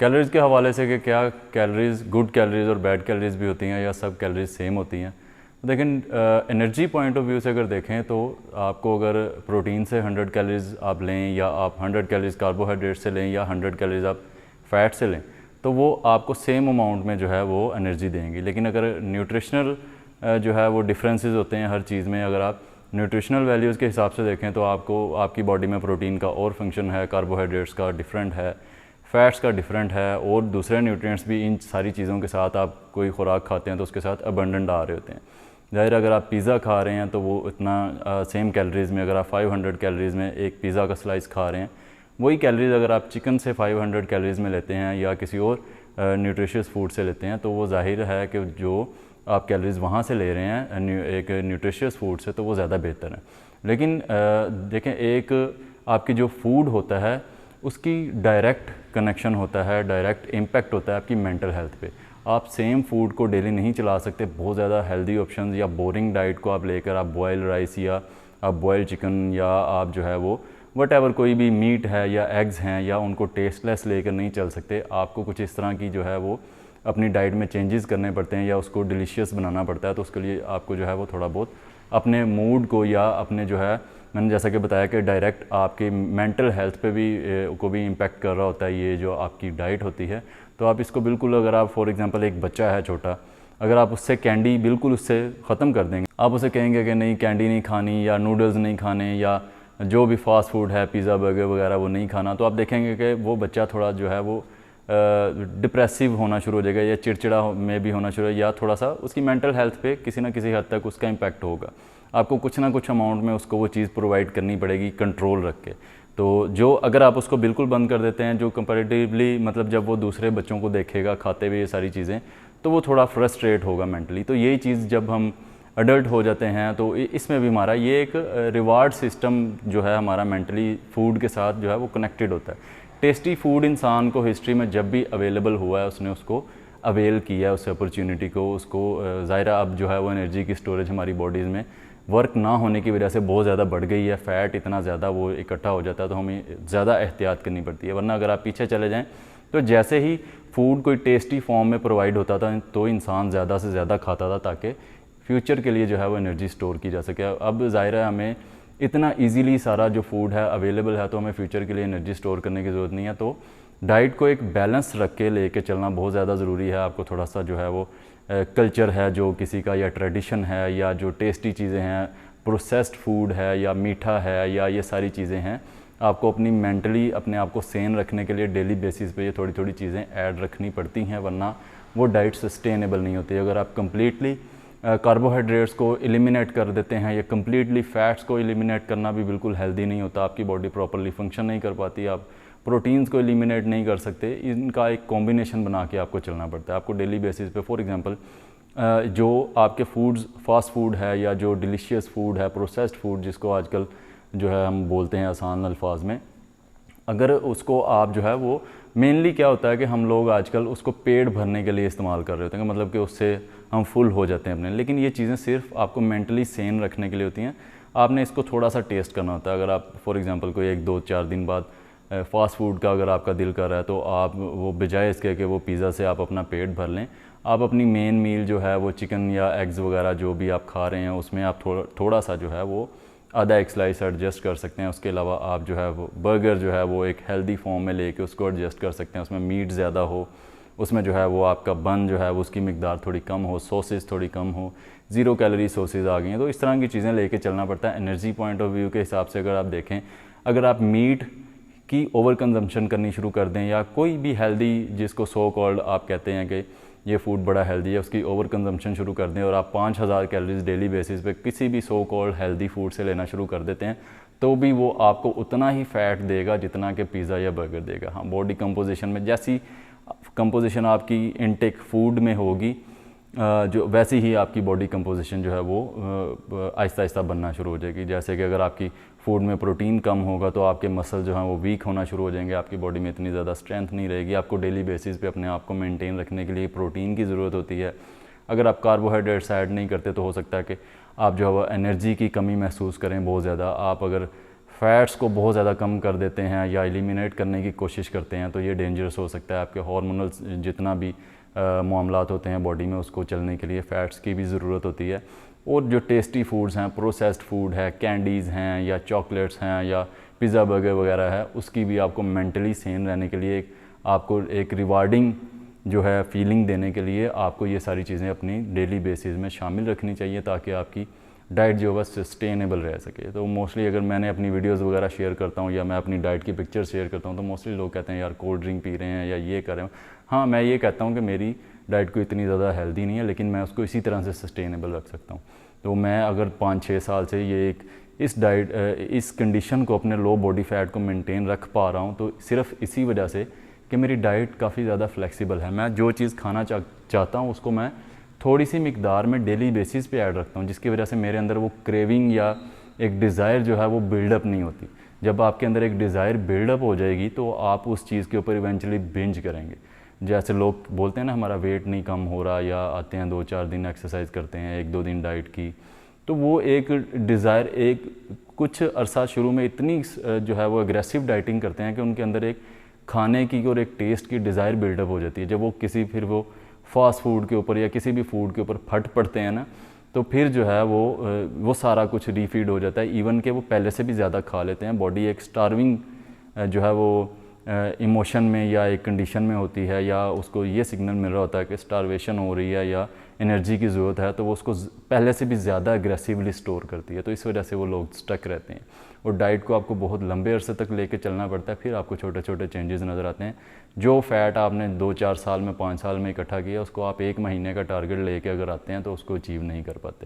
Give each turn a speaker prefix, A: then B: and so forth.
A: Calories के हवाले से कि क्या कैलोरीज़ गुड कैलोरीज़ और बैड कैलोरीज़ भी होती हैं या सब कैलोरीज़ सेम होती हैं। लेकिन एनर्जी पॉइंट ऑफ व्यू से अगर देखें तो आपको अगर प्रोटीन से 100 कैलोरीज़ आप लें या आप 100 कैलोरीज़ कार्बोहाइड्रेट से लें या 100 कैलोरीज़ आप फ़ैट से लें तो वो आपको सेम अमाउंट में जो है वो एनर्जी देंगी। लेकिन अगर न्यूट्रिशनल जो है वो डिफरेंसेस होते हैं हर चीज़ में, अगर आप न्यूट्रिशनल वैल्यूज़ के हिसाब से देखें तो आपको आपकी बॉडी में प्रोटीन का और फंक्शन है, कार्बोहाइड्रेट्स का डिफरेंट है, फ़ैट्स का डिफरेंट है और दूसरे न्यूट्रिएंट्स भी इन सारी चीज़ों के साथ आप कोई खुराक खाते हैं तो उसके साथ अबंडेंट आ रहे होते हैं। ज़ाहिर अगर आप पिज़्ज़ा खा रहे हैं तो वो इतना सेम कैलोरीज़ में, अगर आप 500 कैलोरीज़ में एक पिज़्ज़ा का स्लाइस खा रहे हैं, वही कैलोरीज़ अगर आप चिकन से 500 कैलोरीज़ में लेते हैं या किसी और न्यूट्रिशियस फूड से लेते हैं तो वो ज़ाहिर है कि जो आप कैलोरीज़ वहाँ से ले रहे हैं एक न्यूट्रिशियस फूड से तो वो ज़्यादा बेहतर है। लेकिन देखें, एक आपकी जो फूड होता है उसकी डायरेक्ट कनेक्शन होता है, डायरेक्ट इम्पैक्ट होता है आपकी मेंटल हेल्थ पे। आप सेम फूड को डेली नहीं चला सकते, बहुत ज़्यादा हेल्दी ऑप्शंस या बोरिंग डाइट को आप लेकर आप बॉयल राइस या आप बॉयल चिकन या आप जो है वो वट कोई भी मीट है या एग्स हैं या उनको टेस्टलेस लेकर नहीं चल सकते। आपको कुछ इस तरह की जो है वो अपनी डाइट में चेंजेस करने पड़ते हैं या उसको डिलीशियस बनाना पड़ता है। तो उसके लिए आपको जो है वो थोड़ा बहुत अपने मूड को या अपने जो है, मैंने जैसा कि बताया कि डायरेक्ट आपकी मेंटल हेल्थ पे भी को भी इम्पेक्ट कर रहा होता है ये जो आपकी डाइट होती है। तो आप इसको बिल्कुल, अगर आप फॉर एग्जांपल एक बच्चा है छोटा, अगर आप उससे कैंडी बिल्कुल उससे ख़त्म कर देंगे, आप उसे कहेंगे कि नहीं कैंडी नहीं खानी या नूडल्स नहीं खाने या जो भी फास्ट फूड है पिज़्ज़ा बर्गर वगैरह वो नहीं खाना, तो आप देखेंगे कि वो बच्चा थोड़ा जो है वो डिप्रेसिव होना शुरू हो जाएगा या चिड़चिड़ा में भी होना शुरू, या थोड़ा सा उसकी मेंटल हेल्थ पे किसी ना किसी हद तक उसका इम्पैक्ट होगा। आपको कुछ ना कुछ अमाउंट में उसको वो चीज़ प्रोवाइड करनी पड़ेगी कंट्रोल रख के। तो जो अगर आप उसको बिल्कुल बंद कर देते हैं, जो कंपैरेटिवली मतलब जब वो दूसरे बच्चों को देखेगा खाते हुए ये सारी चीज़ें, तो वो थोड़ा फ्रस्ट्रेट होगा मेंटली। तो यही चीज़ जब हम अडल्ट हो जाते हैं तो इसमें भी हमारा ये एक रिवार्ड सिस्टम जो है हमारा मेंटली फूड के साथ जो है वो कनेक्टेड होता है। टेस्टी फूड इंसान को हिस्ट्री में जब भी अवेलेबल हुआ है उसने उसको अवेल किया है, उस अपॉर्चुनिटी को, उसको ज़ाहिर अब जो है वो एनर्जी की स्टोरेज हमारी बॉडीज़ में वर्क ना होने की वजह से बहुत ज़्यादा बढ़ गई है, फ़ैट इतना ज़्यादा वो इकट्ठा हो जाता है तो हमें ज़्यादा एहतियात करनी पड़ती है। वरना अगर आप पीछे चले जाएँ तो जैसे ही फूड कोई टेस्टी फॉर्म में प्रोवाइड होता था तो इंसान ज़्यादा से ज़्यादा खाता था ताकि फ्यूचर के लिए जो है वो एनर्जी स्टोर की जा सके। अब ज़ाहिर है हमें इतना इजीली सारा जो फूड है अवेलेबल है तो हमें फ्यूचर के लिए एनर्जी स्टोर करने की ज़रूरत नहीं है। तो डाइट को एक बैलेंस रख के लेके चलना बहुत ज़्यादा ज़रूरी है। आपको थोड़ा सा जो है वो कल्चर है जो किसी का या ट्रेडिशन है या जो टेस्टी चीज़ें हैं, प्रोसेस्ड फूड है या मीठा है या ये सारी चीज़ें हैं, आपको अपनी मेंटली अपने आप को सेन रखने के लिए डेली बेसिस पे ये थोड़ी थोड़ी चीज़ें ऐड रखनी पड़ती हैं, वरना वो डाइट सस्टेनेबल नहीं होती। अगर आप कम्प्लीटली कार्बोहाइड्रेट्स को एलिमिनेट कर देते हैं या कम्प्लीटली फ़ैट्स को एलिमिनेट करना भी बिल्कुल हेल्दी नहीं होता, आपकी बॉडी प्रॉपरली फंक्शन नहीं कर पाती। आप प्रोटीन्स को एलिमिनेट नहीं कर सकते, इनका एक कॉम्बिनेशन बना के आपको चलना पड़ता है। आपको डेली बेसिस पे फॉर एग्जांपल जो आपके फूड्स फास्ट फूड है या जो डिलीशियस फूड है, प्रोसेस्ड फूड जिसको आजकल जो है हम बोलते हैं आसान अल्फाज में, अगर उसको आप जो है वो मेनली क्या होता है कि हम लोग आजकल उसको पेट भरने के लिए इस्तेमाल कर रहे होते हैं, मतलब कि उससे हम फुल हो जाते हैं अपने। लेकिन ये चीज़ें सिर्फ आपको मेंटली सेन रखने के लिए होती हैं। आपने इसको थोड़ा सा टेस्ट करना होता है। अगर आप फॉर एग्जांपल कोई 1-2-4 दिन बाद फ़ास्ट फूड का अगर आपका दिल कर रहा है तो आप वो बजाय इसके कि वो पिज़्ज़ा से आप अपना पेट भर लें, आप अपनी मेन मील जो है वो चिकन या एग्स वगैरह जो भी आप खा रहे हैं उसमें आप थोड़ा सा जो है वो आधा एक स्लाइस एडजस्ट कर सकते हैं। उसके अलावा आप जो है वो बर्गर जो है वो एक हेल्दी फॉर्म में लेके उसको एडजस्ट कर सकते हैं, उसमें मीट ज़्यादा हो, उसमें जो है वो आपका बन जो है वो उसकी मिकदार थोड़ी कम हो, सॉसेस थोड़ी कम हो, 0 कैलोरी सॉसेस आ गई हैं। तो इस तरह की चीज़ें लेके चलना पड़ता है। एनर्जी पॉइंट ऑफ व्यू के हिसाब से अगर आप देखें, अगर आप मीट की ओवर कंजम्पशन करनी शुरू कर दें या कोई भी हेल्दी जिसको सो कॉल्ड आप कहते हैं कि ये फूड बड़ा हेल्दी है, उसकी ओवर कंजम्पशन शुरू कर दें और आप 5000 कैलोरीज डेली बेसिस पे किसी भी सो कॉल्ड हेल्दी फूड से लेना शुरू कर देते हैं तो भी वो आपको उतना ही फ़ैट देगा जितना कि पिज़्ज़ा या बर्गर देगा। हाँ, बॉडी कंपोजिशन में जैसी कंपोजिशन आपकी इनटेक फूड में होगी जो वैसी ही आपकी बॉडी कंपोजिशन जो है वो आहिस्ता आहिस्ता बनना शुरू हो जाएगी। जैसे कि अगर आपकी फूड में प्रोटीन कम होगा तो आपके मसल जो हैं वो वीक होना शुरू हो जाएंगे, आपकी बॉडी में इतनी ज़्यादा स्ट्रेंथ नहीं रहेगी। आपको डेली बेसिस पे अपने आप को मेंटेन रखने के लिए प्रोटीन की ज़रूरत होती है। अगर आप कार्बोहाइड्रेट्स ऐड नहीं करते तो हो सकता है कि आप जो है एनर्जी की कमी महसूस करें बहुत ज़्यादा। आप अगर फ़ैट्स को बहुत ज़्यादा कम कर देते हैं या एलिमिनेट करने की कोशिश करते हैं, तो ये डेंजरस हो सकता है। आपके हार्मोनल जितना भी मामलात होते हैं बॉडी में, उसको चलने के लिए फ़ैट्स की भी ज़रूरत होती है। और जो टेस्टी फूड्स हैं, प्रोसेस्ड फूड है, कैंडीज़ हैं या चॉकलेट्स हैं या पिज़्ज़ा बर्गर वगैरह है, उसकी भी आपको मेंटली सेन रहने के लिए आपको एक रिवार्डिंग जो है फीलिंग देने के लिए आपको ये सारी चीज़ें अपनी डेली बेसिस में शामिल रखनी चाहिए, ताकि आपकी डाइट जो है सस्टेनेबल रह सके। तो मोस्टली अगर मैंने अपनी वीडियोस वगैरह शेयर करता हूँ या मैं अपनी डाइट की पिक्चर शेयर करता हूँ, तो मोस्टली लोग कहते हैं यार कोल्ड ड्रिंक पी रहे हैं या ये कर रहे हैं। हाँ, मैं ये कहता हूँ कि मेरी डाइट को इतनी ज़्यादा हेल्दी नहीं है, लेकिन मैं उसको इसी तरह से सस्टेनेबल रख सकता हूँ। तो मैं अगर 5-6 साल से ये इस कंडीशन को, अपने लो बॉडी फैट को मेंटेन रख पा रहा हूँ, तो सिर्फ इसी वजह से कि मेरी डाइट काफ़ी ज़्यादा फ्लेक्सिबल है। मैं जो चीज़ खाना चाहता हूँ उसको मैं थोड़ी सी मिकदार में डेली बेसिस पे ऐड रखता हूँ, जिसकी वजह से मेरे अंदर वो क्रेविंग या एक डिज़ायर जो है वो बिल्डअप नहीं होती। जब आपके अंदर एक डिज़ायर बिल्डअप हो जाएगी तो आप उस चीज़ के ऊपर इवेंचुअली बिंज करेंगे। जैसे लोग बोलते हैं ना, हमारा वेट नहीं कम हो रहा, या आते हैं 2-4 दिन एक्सरसाइज करते हैं, 1-2 दिन डाइट की, तो वो एक डिज़ायर, एक कुछ अरसा शुरू में इतनी जो है वो एग्रेसिव डाइटिंग करते हैं कि उनके अंदर एक खाने की और एक टेस्ट की डिज़ायर बिल्डअप हो जाती है। जब वो फिर वो फास्ट फूड के ऊपर या किसी भी फूड के ऊपर फट पड़ते हैं ना, तो फिर जो है वो सारा कुछ रीफीड हो जाता है। इवन के वो पहले से भी ज़्यादा खा लेते हैं। बॉडी एक स्टार्विंग जो है वो इमोशन में या एक कंडीशन में होती है, या उसको ये सिग्नल मिल रहा होता है कि स्टारवेशन हो रही है या एनर्जी की ज़रूरत है, तो वो उसको पहले से भी ज़्यादा एग्रेसिवली स्टोर करती है। तो इस वजह से वो लोग स्टक रहते हैं। और डाइट को आपको बहुत लंबे अरसे तक लेके चलना पड़ता है, फिर आपको छोटे छोटे चेंजेस नज़र आते हैं। जो फैट आपने 2-4 साल में, 5 साल में इकट्ठा किया, उसको आप 1 महीने का टारगेट लेके अगर आते हैं तो उसको अचीव नहीं कर पाते।